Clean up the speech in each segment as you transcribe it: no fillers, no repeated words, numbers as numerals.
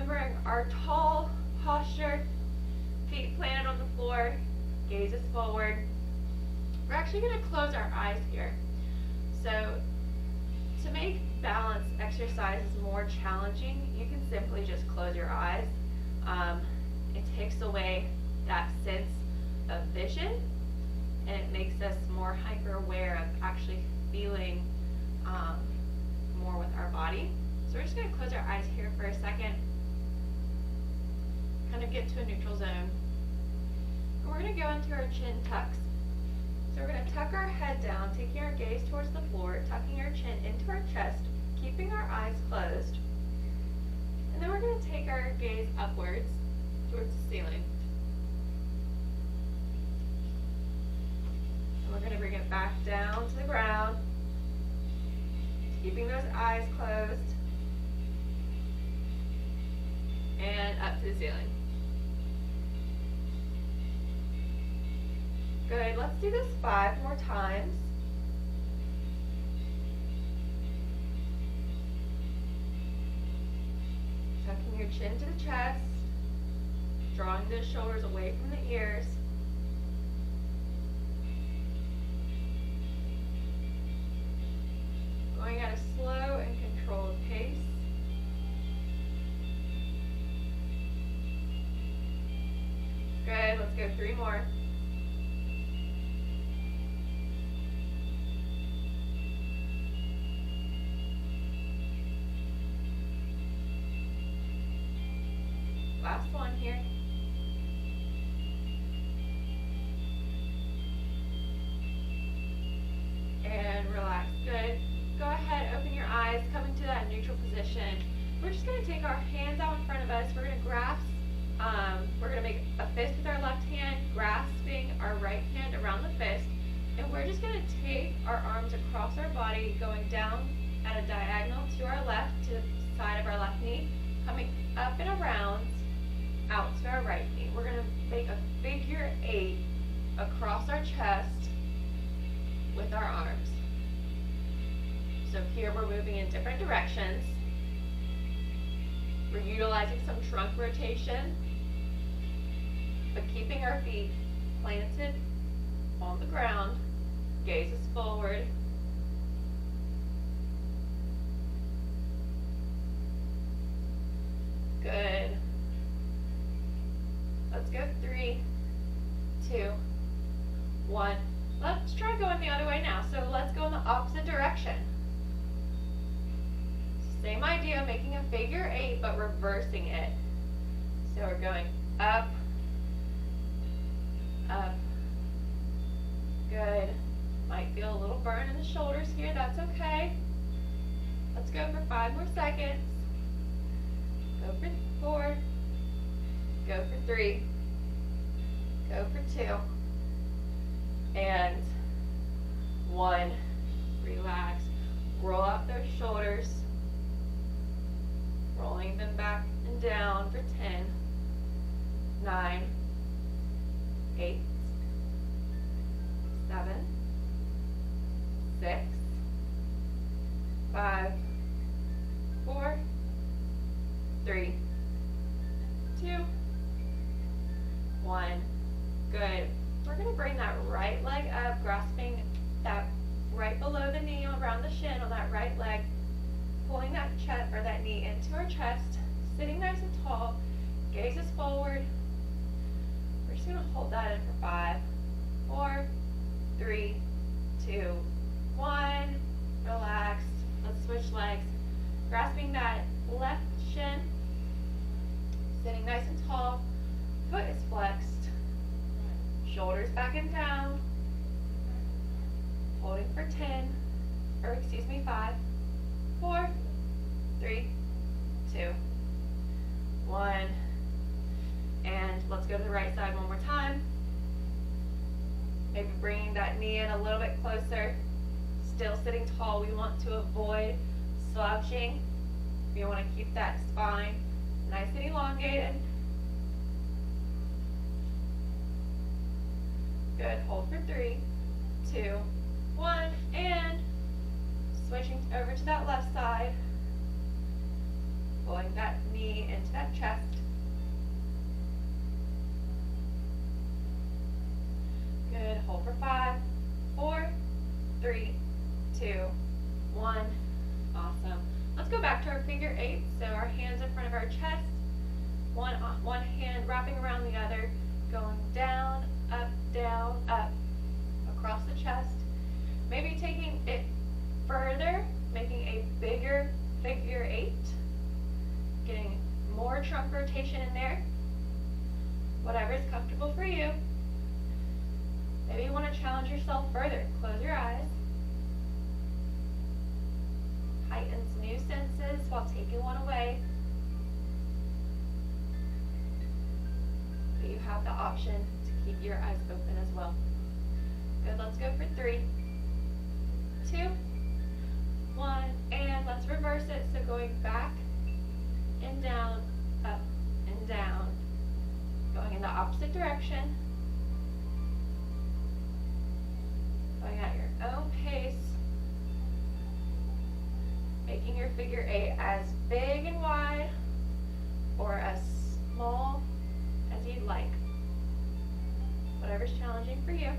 remembering our tall posture, feet planted on the floor, gaze is forward. We're actually going to close our eyes here. So to make balance exercises more challenging, you can simply just close your eyes. It takes away that sense of vision, and it makes us more hyper aware of actually feeling more with our body. So we're just going to close our eyes here for a second, kind of get to a neutral zone. And we're going to go into our chin tucks. So we're going to tuck our head down, taking our gaze towards the floor, tucking our chin into our chest, keeping our eyes closed. And then we're going to take our gaze upwards towards the ceiling. And we're going to bring it back down to the ground, keeping those eyes closed, and up to the ceiling. Good, let's do this 5 more times. Tucking your chin to the chest, drawing the shoulders away from the ears. Going at a slow and controlled pace. Good, let's go 3 more. Last one here. And relax. Good. Go ahead, open your eyes, come into that neutral position. We're just going to take our hands out in front of us. We're going to grasp, we're going to make a fist with our left hand, grasping our right hand around the fist. And we're just going to take our arms across our body, going down at a diagonal to our left, to the side of our left knee, coming up and around, out to our right knee. We're going to make a figure 8 across our chest with our arms. So here we're moving in different directions. We're utilizing some trunk rotation, but keeping our feet planted on the ground, gaze is forward. Good. Let's go 3, 2, 1. Let's try going the other way now. So let's go in the opposite direction. Same idea, making a figure 8, but reversing it. So we're going up, up. Good. Might feel a little burn in the shoulders here. That's okay. Let's go for 5 more seconds. Go for 4. Go for 3. Go for 2. And 1. Relax. Roll out those shoulders. Rolling them back and down for 10, 9, 8, 7, 6, 5, 4, 3, 2, 1. Good. We're going to bring that right leg up, grasping that right below the knee around the shin on that right leg. Pulling that chest or that knee into our chest, sitting nice and tall, gaze is forward. We're just going to hold that in for 5, 4, 3, 2, 1. Relax. Let's switch legs. Grasping that left shin, sitting nice and tall, foot is flexed, shoulders back and down, holding for 5, 4, 3, 2, 1. And let's go to the right side one more time. Maybe bringing that knee in a little bit closer. Still sitting tall. We want to avoid slouching. We want to keep that spine nice and elongated. Good. Hold for 3, 2, 1. And switching over to that left side. pulling that knee into that chest. Good, hold for 5, 4, 3, 2, 1. Awesome. Let's go back to our figure 8. So our hands in front of our chest, one hand wrapping around the other, going down, up, across the chest. Maybe taking it further, making a bigger figure 8, getting more trunk rotation in there, whatever is comfortable for you. Maybe you want to challenge yourself further. Close your eyes. Heightens new senses while taking one away. But you have the option to keep your eyes open as well. Good, let's go for 3, 2, 1, and let's reverse it. So going back and down, up and down. Going in the opposite direction. Going at your own pace. Making your figure 8 as big and wide or as small as you'd like. Whatever's challenging for you.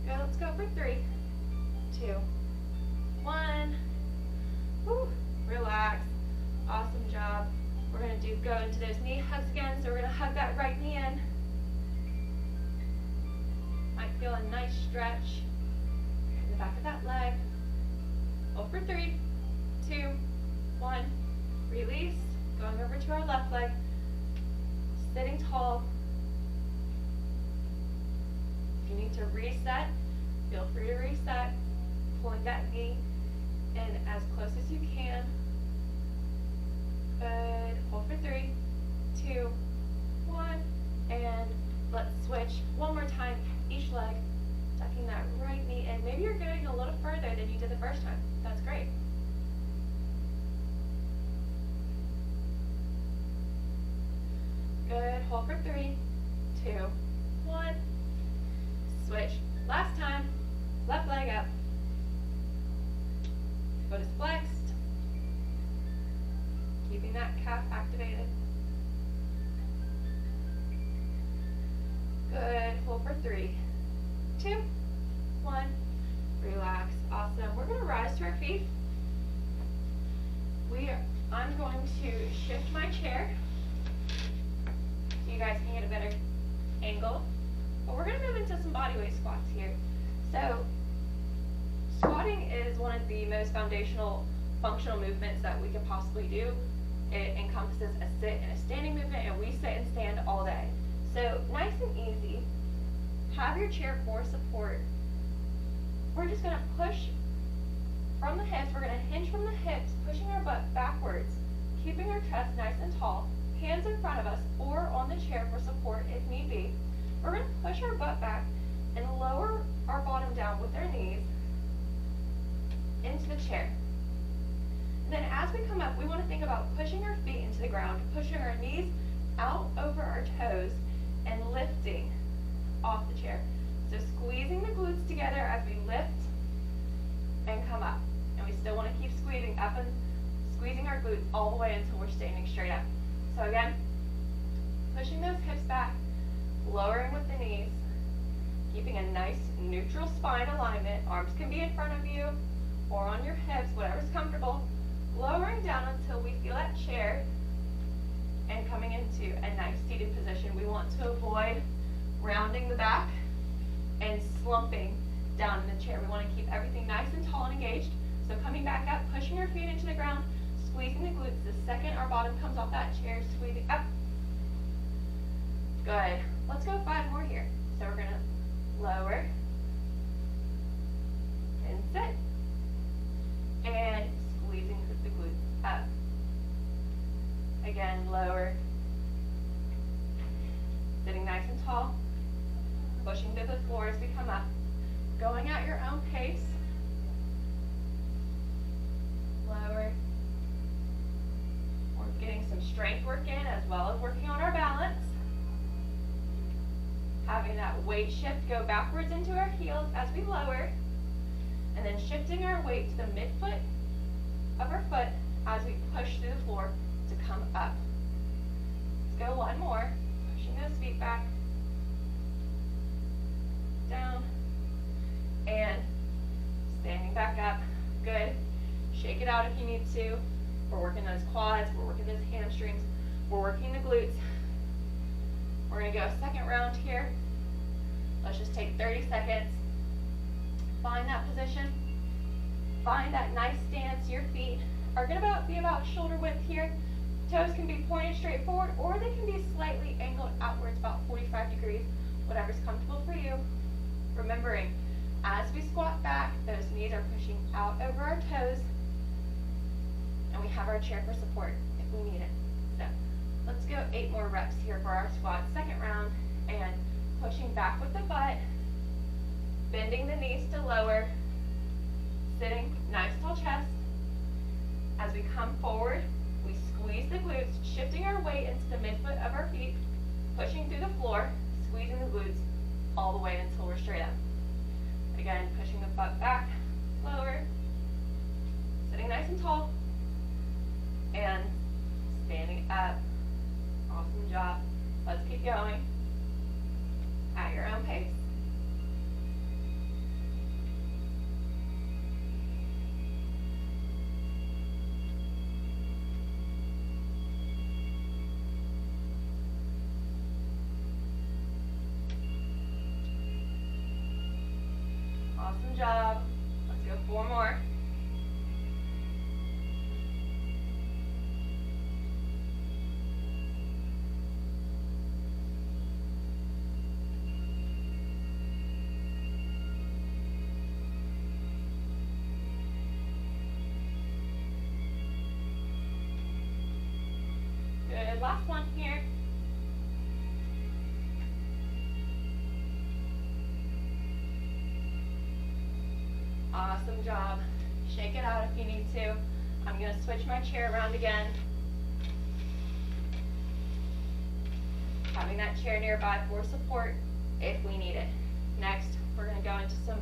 Good, let's go for 3, 2, 1. Woo, relax. Awesome job. We're going to go into those knee hugs again. So we're going to hug that right knee in. Might feel a nice stretch in the back of that leg. Hold for 3, 2, 1. Release. Going over to our left leg. Sitting tall. If you need to reset, feel free to reset. Pulling that knee in as close as you can. Good. Hold for 3, 2, 1. And let's switch one more time. Each leg, tucking that right knee in. Maybe you're going a little further than you did the first time. That's great. Good. Hold for 3, 2, 1. Switch. Last time. Left leg up. Foot is flexed. Keeping that calf activated. Good. Hold for 3, 2, 1. Relax. Awesome. We're going to rise to our feet. I'm going to shift my chair so you guys can get a better angle. But we're going to move into some bodyweight squats here. So squatting is one of the most foundational functional movements that we could possibly do. It encompasses a sit and a standing movement, and we sit and stand all day. So nice and easy. Have your chair for support. We're just going to push from the hips. We're going to hinge from the hips, pushing our butt backwards, keeping our chest nice and tall, hands in front of us or on the chair for support if need be. We're going to push our butt back and lower our bottom down with our knees into the chair. And then as we come up, we want to think about pushing our feet into the ground, pushing our knees out over our toes, and lifting off the chair. So squeezing the glutes together as we lift and come up. And we still want to keep squeezing up and squeezing our glutes all the way until we're standing straight up. So again, pushing those hips back, lowering with the knees, keeping a nice neutral spine alignment. Arms can be in front of you or on your hips, whatever's comfortable. Lowering down until we feel that chair and coming into a nice seated position. We want to avoid rounding the back and slumping down in the chair. We want to keep everything nice and tall and engaged. So coming back up, pushing our feet into the ground, squeezing the glutes. The second our bottom comes off that chair, squeezing up. Good. Let's go 5 more here. So we're going to lower and sit. And squeezing the glutes up. Again, lower. Sitting nice and tall. Pushing to the floor as we come up. Going at your own pace. Lower. We're getting some strength work in as well as working on our balance. Having that weight shift go backwards into our heels as we lower. and then shifting our weight to the midfoot of our foot as we push through the floor to come up. Let's go one more, pushing those feet back, down, and standing back up. Good. Shake it out if you need to. We're working those quads, we're working those hamstrings, we're working the glutes. We're going to go second round here. Let's just take 30 seconds. Find that position. Find that nice stance. Your feet are going to be about shoulder width here. Toes can be pointed straight forward, or they can be slightly angled outwards, about 45 degrees, whatever's comfortable for you. Remembering, as we squat back, those knees are pushing out over our toes, and we have our chair for support if we need it. So let's go 8 more reps here for our squat, second round, and pushing back with the butt, bending the knees to lower, sitting nice tall chest. As we come forward, we squeeze the glutes, shifting our weight into the midfoot of our feet, pushing through the floor, squeezing the glutes all the way until we're straight up. Again, pushing the butt back, lower, sitting nice and tall, and standing up. Awesome job. Let's keep going at your own pace. Awesome job. Let's go 4 more. Good. Last one here. Awesome job. Shake it out if you need to. I'm going to switch my chair around again. Having that chair nearby for support if we need it. Next, we're going to go into some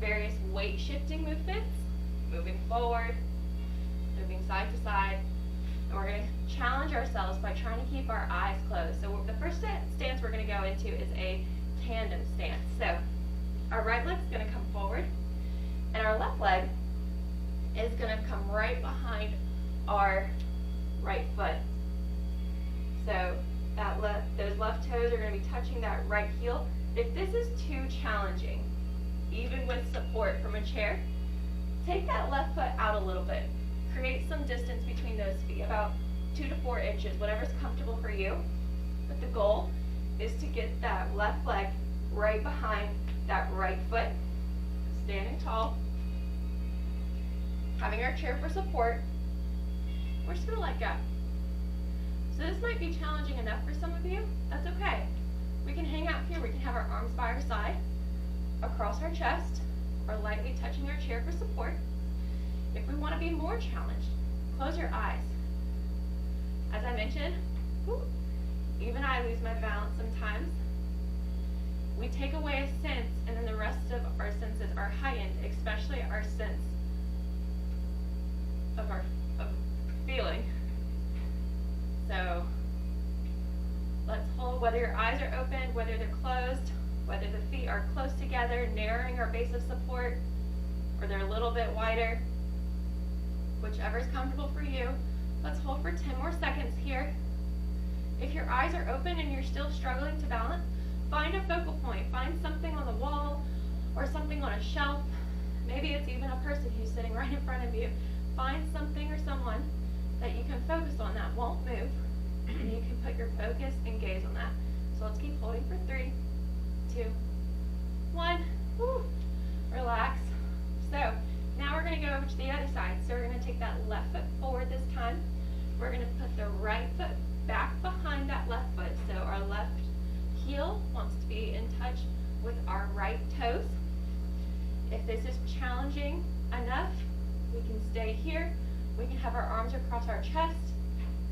various weight shifting movements. Moving forward, moving side to side. And we're going to challenge ourselves by trying to keep our eyes closed. So the first stance we're going to go into is a tandem stance. So our right leg's going to come forward, and our left leg is going to come right behind our right foot. So those left toes are going to be touching that right heel. If this is too challenging, even with support from a chair, take that left foot out a little bit. Create some distance between those feet, about 2 to 4 inches, whatever's comfortable for you. But the goal is to get that left leg right behind that right foot, standing tall, having our chair for support. We're just going to let go. So this might be challenging enough for some of you. That's okay. We can hang out here. We can have our arms by our side, across our chest, or lightly touching our chair for support. If we want to be more challenged, close your eyes. As I mentioned, even I lose my balance sometimes. We take away a sense, and then the rest of our senses are heightened, especially our sense of feeling. So let's hold, whether your eyes are open, whether they're closed, whether the feet are close together, narrowing our base of support, or they're a little bit wider, whichever's comfortable for you. Let's hold for 10 more seconds here. If your eyes are open and you're still struggling to balance, find a focal point. Find something on the wall or something on a shelf. Maybe it's even a person who's sitting right in front of you. Find something or someone that you can focus on that won't move, and you can put your focus and gaze on that. So let's keep holding for 3, 2, 1. Woo. Relax. So now we're going to go over to the other side. So we're going to take that left foot forward this time. We're going to put the right foot back behind that left foot. So our left heel wants to be in touch with our right toes. If this is challenging enough, we can stay here. We can have our arms across our chest,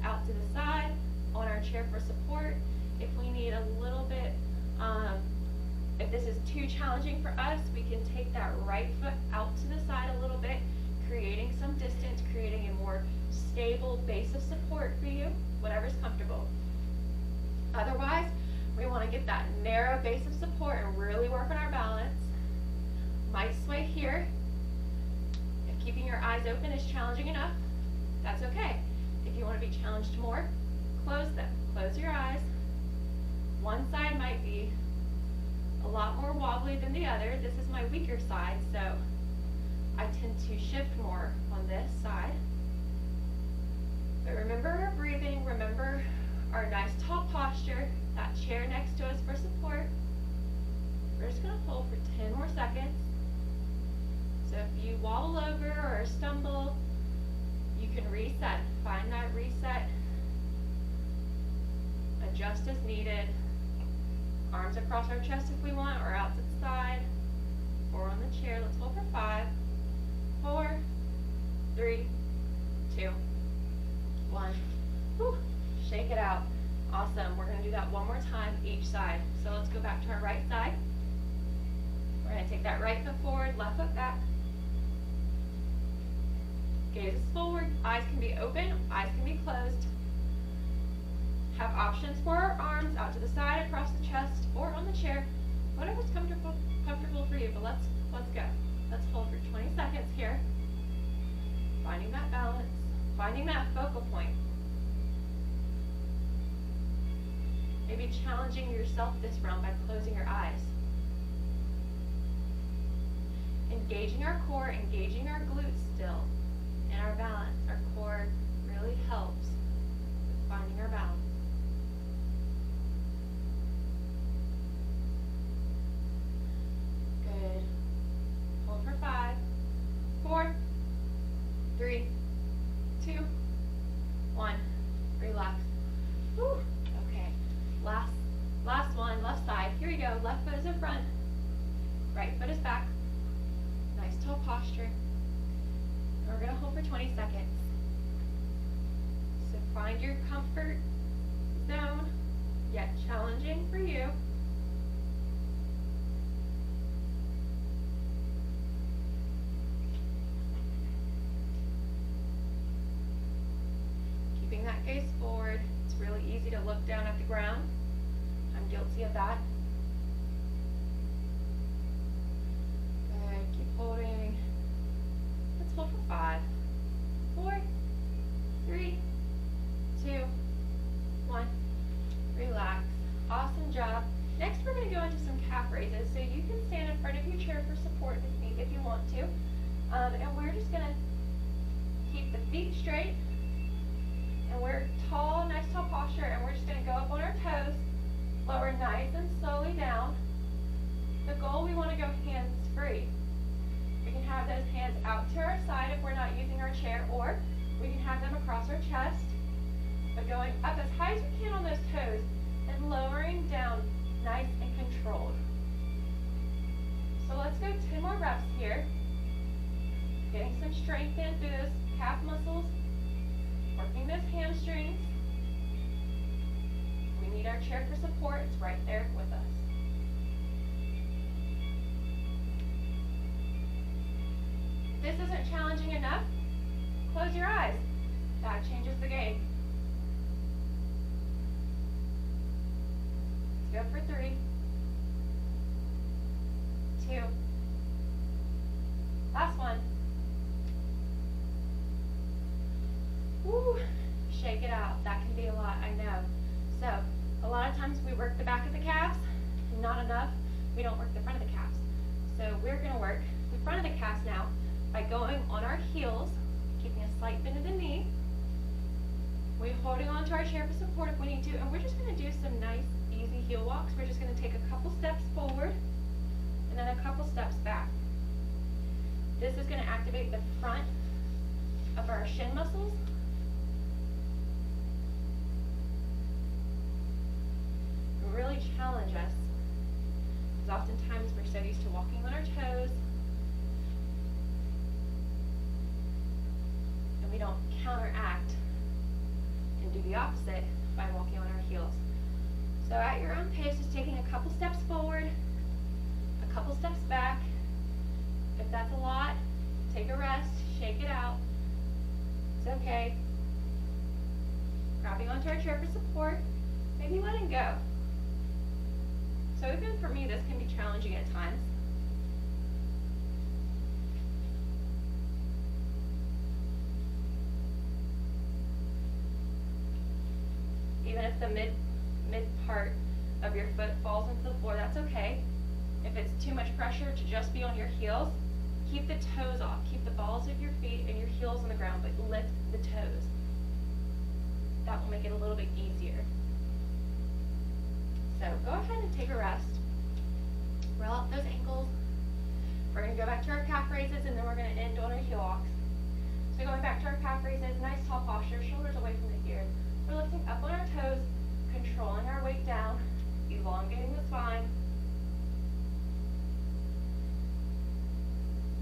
out to the side, on our chair for support. If we need a little bit, if If this is too challenging for us, we can take that right foot out to the side a little bit, creating some distance, creating a more stable base of support for you, whatever's comfortable. Otherwise, we want to get that narrow base of support and really work on our balance. Might sway here. If keeping your eyes open is challenging enough, that's okay. If you want to be challenged more, close them. Close your eyes. One side might be a lot more wobbly than the other. This is my weaker side, so I tend to shift more on this side. But remember our breathing, remember our nice tall posture, that chair next to us for support. We're just going to hold for 10 more seconds. So if you wobble over or stumble, you can reset. Find that reset. Adjust as needed. Arms across our chest if we want, or out to the side, or on the chair. Let's hold for 5, 4, 3, 2, 1. Whew. Shake it out. Awesome. We're going to do that one more time each side. So let's go back to our right side. We're going to take that right foot forward, left foot back. Gaze is forward. Eyes can be open, eyes can be closed. Have options for our arms out to the side, across the chest, or on the chair. Whatever's comfortable for you, but let's go. Let's hold for 20 seconds here. Finding that balance, finding that focal point. Maybe challenging yourself this round by closing your eyes. Engaging our core, engaging our glutes still, and our balance. Our core really helps with finding our balance. Good. Hold for 5, 4, 3, 2, 1. Relax. Whew. Okay. Last one, left side. Here we go. Left foot is in front. Right foot is back. Nice tall posture. And we're going to hold for 20 seconds. So find your comfort zone, yet challenging for you. Keeping that gaze forward. It's really easy to look down at the ground. I'm guilty of that. Good. Keep holding. Let's hold for 5, 4, 3, 2, 1. Relax. Awesome job. Next, we're going to go into some calf raises. So you can stand in front of your chair for support if you want to. And we're just going to keep the feet straight. And we're tall, nice tall posture, and we're just going to go up on our toes, lower nice and slowly down. The goal, we want to go hands free. We can have those hands out to our side if we're not using our chair, or we can have them across our chest, but going up as high as we can on those toes and lowering down nice and controlled. So let's go 10 more reps here. Getting some strength in through those calf muscles. Working those hamstrings. We need our chair for support. It's right there with us. If this isn't challenging enough, close your eyes. That changes the game. Let's go for 3, 2. Last one. Woo, shake it out. That can be a lot, I know. So, a lot of times we work the back of the calves, not enough. We don't work the front of the calves. So we're going to work the front of the calves now by going on our heels, keeping a slight bend of the knee. We're holding on to our chair for support if we need to, and we're just going to do some nice, easy heel walks. We're just going to take a couple steps forward and then a couple steps back. This is going to activate the front of our shin muscles. Really challenge us, because oftentimes we're so used to walking on our toes and we don't counteract and do the opposite by walking on our heels. So at your own pace, just taking a couple steps forward steps back. If that's a lot, take a rest, shake it out. It's okay. Grabbing onto our chair for support, maybe letting go. So even for me, this can be challenging at times. Even if the mid part of your foot falls into the floor, that's okay. If it's too much pressure to just be on your heels, keep the toes off. Keep the balls of your feet and your heels on the ground, but lift the toes. That will make it a little bit easier. So go ahead and take a rest. Roll out those ankles. We're going to go back to our calf raises, and then we're going to end on our heel walks. So going back to our calf raises, nice tall posture, shoulders away from the ears. We're lifting up on our toes, controlling our weight down, elongating the spine.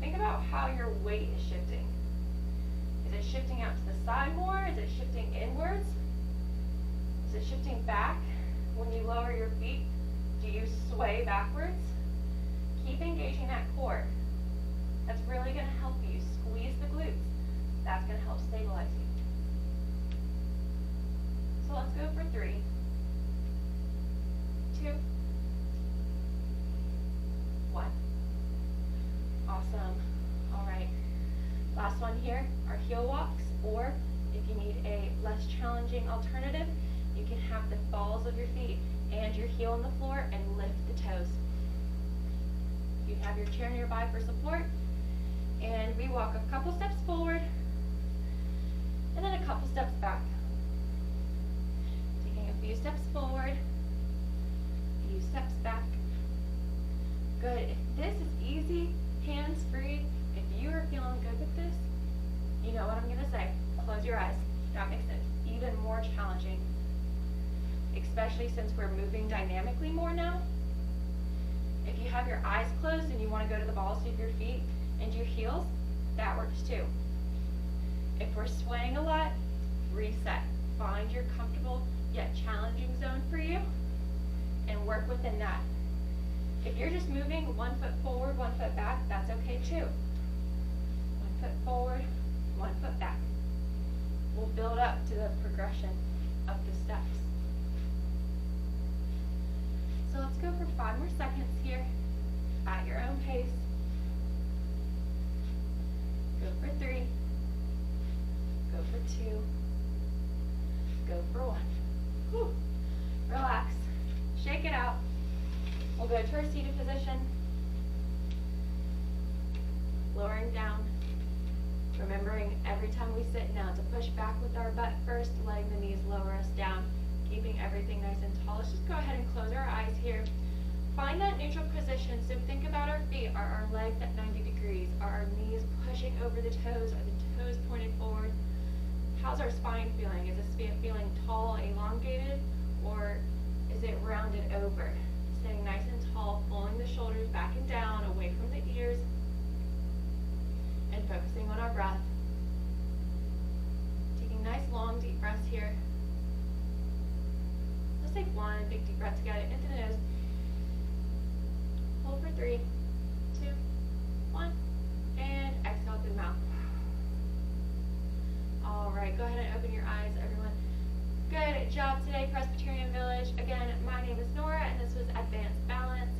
Think about how your weight is shifting. Is it shifting out to the side more? Is it shifting inwards? Is it shifting back? When you lower your feet, do you sway backwards? Keep engaging that core. That's really going to help you squeeze the glutes. That's going to help stabilize you. So let's go for 3, 2, 1. Awesome. All right. Last one here, our heel walks, or if you need a less challenging alternative, you can have the balls of your feet and your heel on the floor and lift the toes. You have your chair nearby for support, and we walk a couple steps forward and then a couple steps back. Taking a few steps forward, a few steps back. Good. If this is easy, hands free, if you are feeling good with this, you know what I'm going to say. Close your eyes. That makes it even more challenging, especially since we're moving dynamically more now. If you have your eyes closed and you want to go to the balls of your feet and your heels, that works too. If we're swaying a lot, reset. Find your comfortable yet challenging zone for you and work within that. If you're just moving 1 foot forward, 1 foot back, that's okay too. 1 foot forward, 1 foot back. We'll build up to the progression of the steps. So let's go for 5 more seconds here at your own pace. Go for 3. Go for 2. Go for 1. Whew. Relax. Shake it out. We'll go to our seated position. Lowering down. Remembering every time we sit now to push back with our butt first, letting the knees lower us down, keeping everything nice and tall. Let's just go ahead and close our eyes here. Find that neutral position. So think about our feet. Are our legs at 90 degrees? Are our knees pushing over the toes? Are the toes pointed forward? How's our spine feeling? Is this feeling tall, elongated, or is it rounded over? Staying nice and tall, pulling the shoulders back and down, away from the ears, and focusing on our breath. Taking nice long deep breaths here. Let's take 1 big deep breath together into the nose. Hold for 3, 2, 1, and exhale through the mouth. All right, go ahead and open your eyes, everyone. Good job today, Presbyterian Village. Again, my name is Nora, and this was Advanced Balance.